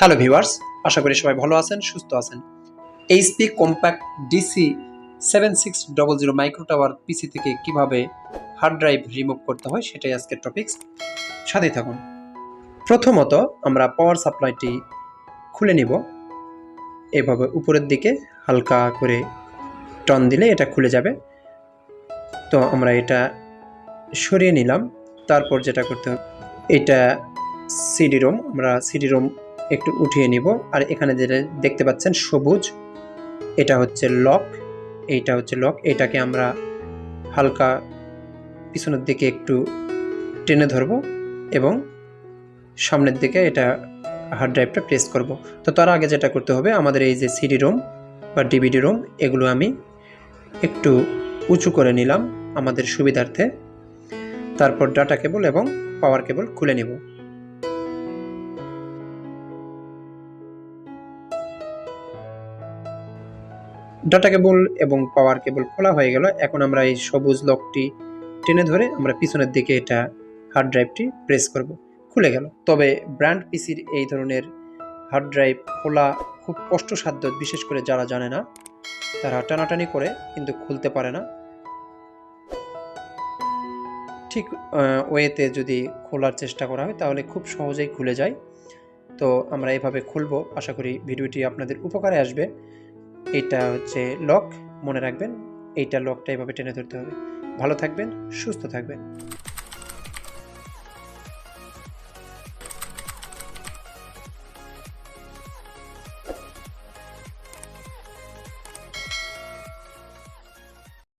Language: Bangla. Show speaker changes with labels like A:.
A: হ্যালো ভিউয়ার্স, আশা করি সবাই ভালো আছেন, সুস্থ আছেন। HP Compaq dc7600 micro tower পিসি থেকে কিভাবে হার্ড ড্রাইভ রিমুভ করতে হয় সেটাই আজকের টপিকস। সাথে থাকুন। প্রথমত আমরা পাওয়ার সাপ্লাইটি খুলে নিব। এভাবে উপরের দিকে হালকা করে টান দিলে এটা খুলে যাবে। তো আমরা এটা সরিয়ে নিলাম। তারপর যেটা করতে হবে, এটা সিডি রোম, আমরা সিডি রোম একটু উঠিয়ে নিব। আর এখানে যেটা দেখতে পাচ্ছেন সবুজ, এটা হচ্ছে লক, এইটা হচ্ছে লক। এটাকে আমরা হালকা পিছনের দিকে একটু টেনে ধরব এবং সামনের দিকে এটা হার্ড ড্রাইভটা প্রেস করব। তো তার আগে যেটা করতে হবে, আমাদের এই যে সিডি রোম বা ডিভিডি রোম, এগুলো আমি একটু উঁচু করে নিলাম আমাদের সুবিধার্থে। তারপর ডাটা কেবল এবং পাওয়ার কেবল খুলে নিব। ডাটা কেবল এবং পাওয়ার কেবল খোলা হয়ে গেল। এখন আমরা এই সবুজ লকটি টেনে ধরে আমরা পিছনের দিকে এটা হার্ড ড্রাইভটি প্রেস করব, খুলে গেল। তবে ব্র্যান্ড পিসির এই ধরনের হার্ড ড্রাইভ খোলা খুব কষ্টসাধ্য, বিশেষ করে যারা জানে না তারা টানাটানি করে কিন্তু খুলতে পারে না। ঠিক ওয়েতে যদি খোলার চেষ্টা করা হয় তাহলে খুব সহজেই খুলে যায়। তো আমরা এভাবে খুলব। আশা করি ভিডিওটি আপনাদের উপকারে আসবে। এইটা হচ্ছে লক, মনে রাখবেন এইটা লকটা এভাবে টেনে ধরতে হবে। ভালো থাকবেন, সুস্থ থাকবেন।